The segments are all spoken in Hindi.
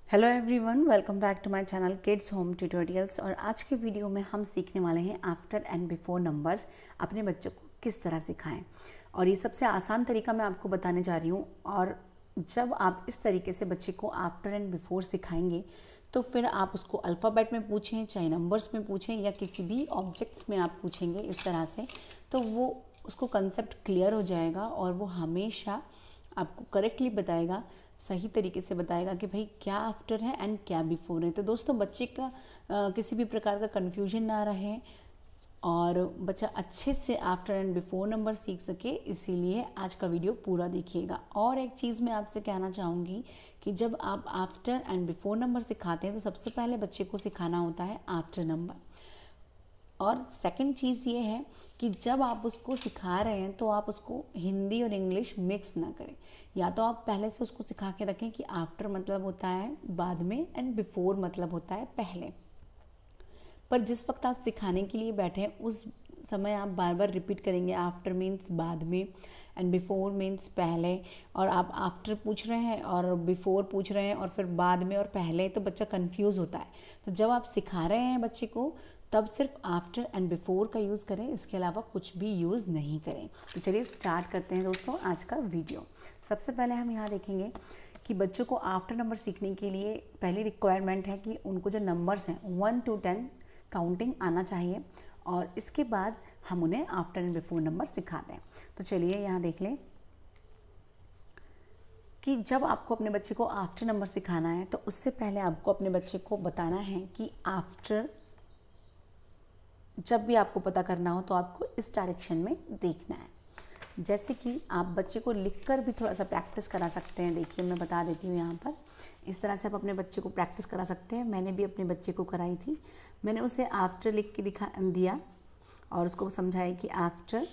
Hello everyone, welcome back to my channel kids home tutorials. और आज के वीडियो में हम सीखने वाले हैं आफ्टर एंड बिफोर नंबर्स अपने बच्चों को किस तरह सिखाएं। और ये सबसे आसान तरीका मैं आपको बताने जा रही हूँ। और जब आप इस तरीके से बच्चे को आफ्टर एंड बिफोर सिखाएंगे तो फिर आप उसको अल्फ़ाबेट में पूछें, चाहे नंबर्स में पूछें या किसी भी ऑब्जेक्ट्स में आप पूछेंगे इस तरह से, तो वो उसको कंसेप्ट क्लियर हो जाएगा और वो हमेशा आपको करेक्टली बताएगा, सही तरीके से बताएगा कि भाई क्या आफ्टर है एंड क्या बिफोर है। तो दोस्तों, बच्चे का किसी भी प्रकार का कन्फ्यूजन ना रहे और बच्चा अच्छे से आफ्टर एंड बिफोर नंबर सीख सके, इसीलिए आज का वीडियो पूरा देखिएगा। और एक चीज़ मैं आपसे कहना चाहूँगी कि जब आप आफ्टर एंड बिफोर नंबर सिखाते हैं तो सबसे पहले बच्चे को सिखाना होता है आफ्टर नंबर। और सेकंड चीज़ ये है कि जब आप उसको सिखा रहे हैं तो आप उसको हिंदी और इंग्लिश मिक्स ना करें। या तो आप पहले से उसको सिखा के रखें कि आफ्टर मतलब होता है बाद में एंड बिफोर मतलब होता है पहले। पर जिस वक्त आप सिखाने के लिए बैठे हैं उस समय आप बार बार रिपीट करेंगे, आफ्टर मीन्स बाद में एंड बिफोर मीन्स पहले। और आप आफ्टर पूछ रहे हैं और बिफोर पूछ रहे हैं और फिर बाद में और पहले, तो बच्चा कंफ्यूज होता है। तो जब आप सिखा रहे हैं बच्चे को तब सिर्फ आफ्टर एंड बिफोर का यूज़ करें, इसके अलावा कुछ भी यूज़ नहीं करें। तो चलिए स्टार्ट करते हैं दोस्तों आज का वीडियो। सबसे पहले हम यहाँ देखेंगे कि बच्चों को आफ्टर नंबर सीखने के लिए पहली रिक्वायरमेंट है कि उनको जो नंबर्स हैं 1 to 10 काउंटिंग आना चाहिए, और इसके बाद हम उन्हें आफ्टर एंड बिफोर नंबर सिखाते हैं। तो चलिए यहाँ देख लें कि जब आपको अपने बच्चे को आफ्टर नंबर सिखाना है तो उससे पहले आपको अपने बच्चे को बताना है कि आफ्टर जब भी आपको पता करना हो तो आपको इस डायरेक्शन में देखना है। जैसे कि आप बच्चे को लिखकर भी थोड़ा सा प्रैक्टिस करा सकते हैं। देखिए मैं बता देती हूँ यहाँ पर, इस तरह से आप अपने बच्चे को प्रैक्टिस करा सकते हैं। मैंने भी अपने बच्चे को कराई थी। मैंने उसे आफ्टर लिख के दिया और उसको समझाया कि आफ्टर,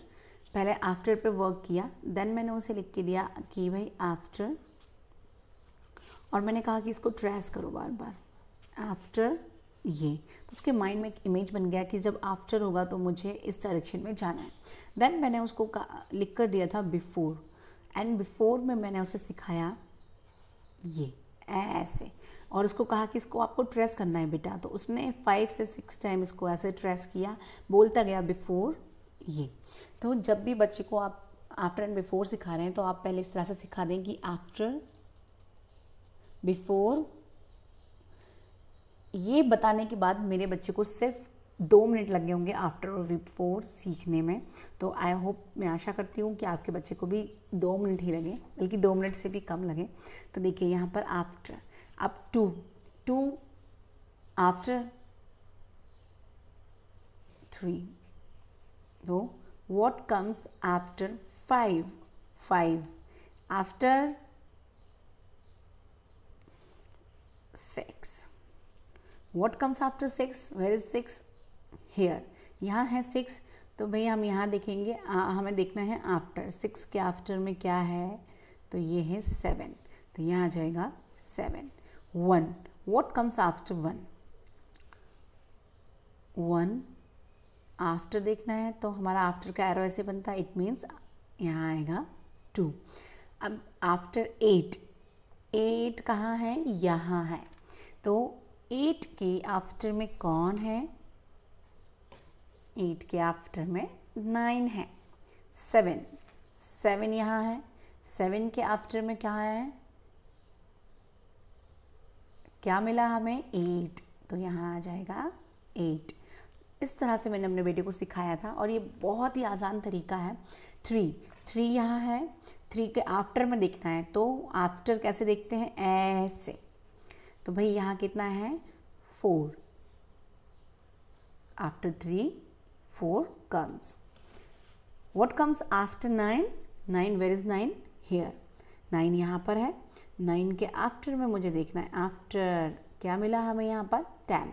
पहले आफ्टर पे वर्क किया, देन मैंने उसे लिख के दिया कि भाई आफ्टर, और मैंने कहा कि इसको ट्रेस करो बार बार, आफ्टर ये। तो उसके माइंड में एक इमेज बन गया कि जब आफ्टर होगा तो मुझे इस डायरेक्शन में जाना है। देन मैंने उसको लिख कर दिया था बिफोर, एंड बिफोर में मैंने उसे सिखाया ये ऐसे, और उसको कहा कि इसको आपको ट्रेस करना है बेटा। तो उसने 5 से 6 टाइम इसको ऐसे ट्रेस किया, बोलता गया बिफोर ये। तो जब भी बच्चे को आप आफ्टर एंड बिफोर सिखा रहे हैं तो आप पहले इस तरह से सिखा दें कि आफ्टर, बिफोर। ये बताने के बाद मेरे बच्चे को सिर्फ 2 मिनट लगे होंगे आफ्टर और बिफोर सीखने में। तो आई होप, मैं आशा करती हूँ कि आपके बच्चे को भी 2 मिनट ही लगे, बल्कि 2 मिनट से भी कम लगे। तो देखिए यहाँ पर आफ्टर, अब टू आफ्टर 3, तो what comes after 5 after 6, What comes after 6? Where is 6? Here. यहाँ है 6, तो भाई हम यहाँ देखेंगे, हमें देखना है आफ्टर 6 के आफ्टर में क्या है, तो ये है 7, तो यहाँ आ जाएगा 7। 1, What comes after 1? 1 आफ्टर देखना है, तो हमारा आफ्टर का एरो ऐसे बनता है, इट मीन्स यहाँ आएगा 2। अब आफ्टर 8 कहाँ है, यहाँ है, तो 8 के आफ्टर में कौन है, 8 के आफ्टर में 9 है। 7 यहाँ है, 7 के आफ्टर में क्या है, क्या मिला हमें, 8, तो यहाँ आ जाएगा 8। इस तरह से मैंने अपने बेटे को सिखाया था और ये बहुत ही आसान तरीका है। 3 यहाँ है, 3 के आफ्टर में देखना है, तो आफ्टर कैसे देखते हैं, ऐसे। तो भाई यहाँ कितना है, 4, after 3 4 comes. What comes after 9? Where is 9? Here. 9 यहाँ पर है, 9 के आफ्टर में मुझे देखना है, आफ्टर क्या मिला हमें यहाँ पर, 10,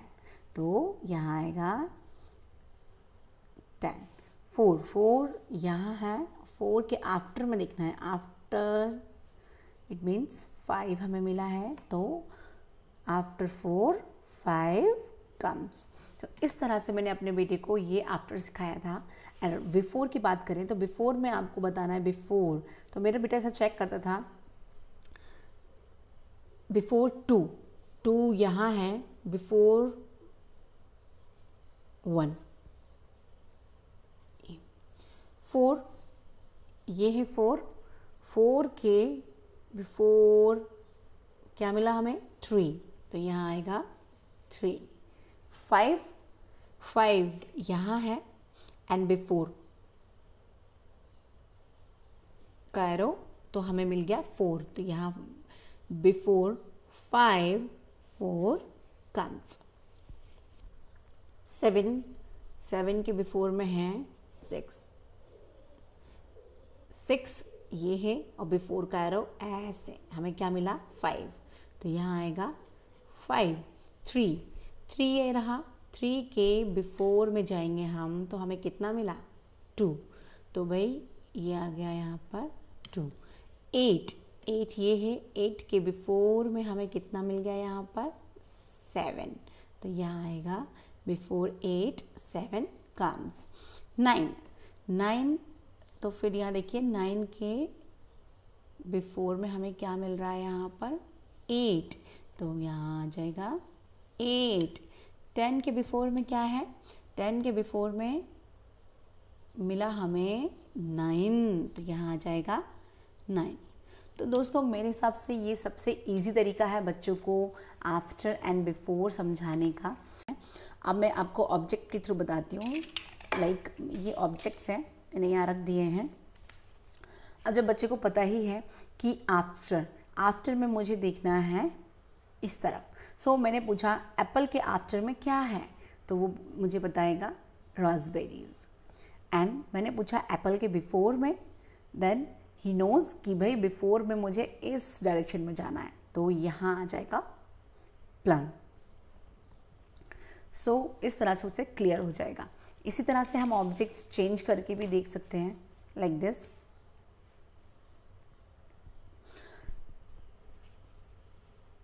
तो यहाँ आएगा 10। 4 यहाँ है, 4 के आफ्टर में देखना है, आफ्टर इट मीन्स 5 हमें मिला है, तो आफ्टर 4 5 comes। तो इस तरह से मैंने अपने बेटे को ये आफ्टर सिखाया था। और बिफोर की बात करें तो बिफोर में आपको बताना है बिफोर, तो मेरा बेटा ऐसा चेक करता था बिफोर 2, 2 यहाँ है बिफोर 1, 4 ये है 4 के बिफोर क्या मिला हमें 3, तो यहाँ आएगा 3। 5 यहाँ है एंड बिफोर का एरो तो हमें मिल गया 4, तो यहाँ बिफोर 5 4 कम्स। 7 के बिफोर में है 6 ये है और बिफोर का एरो ऐसे, हमें क्या मिला 5, तो यहाँ आएगा 5। 3 ये रहा, 3 के बिफोर में जाएंगे हम तो हमें कितना मिला 2, तो भाई ये आ गया यहाँ पर 2। 8 ये है, 8 के बिफोर में हमें कितना मिल गया यहाँ पर 7, तो यहाँ आएगा बिफोर 8 7 कम्स। 9 तो फिर यहाँ देखिए 9 के बिफोर में हमें क्या मिल रहा है यहाँ पर 8, तो यहाँ आ जाएगा 8। 10 के बिफोर में क्या है, 10 के बिफोर में मिला हमें 9, तो यहाँ आ जाएगा 9। तो दोस्तों मेरे हिसाब से ये सबसे इजी तरीका है बच्चों को आफ्टर एंड बिफोर समझाने का। अब मैं आपको ऑब्जेक्ट के थ्रू बताती हूँ। लाइक ये ऑब्जेक्ट्स हैं, मैंने यहाँ रख दिए हैं। अब जब बच्चे को पता ही है कि आफ्टर में मुझे देखना है इस तरफ, सो मैंने पूछा एप्पल के आफ्टर में क्या है, तो वो मुझे बताएगा रास्पबेरीज। एंड मैंने पूछा एप्पल के बिफोर में, देन ही नोज़ कि भाई बिफोर में मुझे इस डायरेक्शन में जाना है, तो यहाँ आ जाएगा प्लम। सो इस तरह से उसे क्लियर हो जाएगा। इसी तरह से हम ऑब्जेक्ट्स चेंज करके भी देख सकते हैं, लाइक दिस।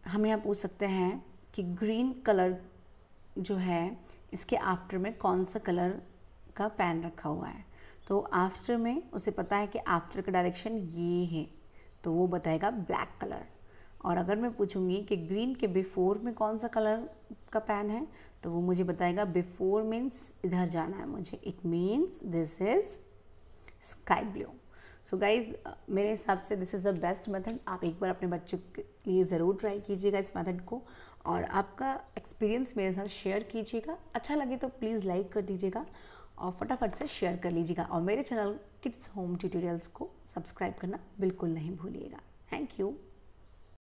हम यहाँ पूछ सकते हैं कि ग्रीन कलर जो है इसके आफ्टर में कौन सा कलर का पेन रखा हुआ है, तो आफ्टर में उसे पता है कि आफ्टर का डायरेक्शन ये है, तो वो बताएगा ब्लैक कलर। और अगर मैं पूछूंगी कि ग्रीन के बिफोर में कौन सा कलर का पेन है, तो वो मुझे बताएगा बिफोर मीन्स इधर जाना है मुझे, it means this is sky blue. So guys मेरे हिसाब से this is the best method. आप एक बार अपने बच्चों के लिए ज़रूर ट्राई कीजिएगा इस मेथड को, और आपका एक्सपीरियंस मेरे साथ शेयर कीजिएगा। अच्छा लगे तो प्लीज़ लाइक कर दीजिएगा और फटाफट से शेयर कर लीजिएगा, और मेरे चैनल किड्स होम ट्यूटोरियल्स को सब्सक्राइब करना बिल्कुल नहीं भूलिएगा। Thank you.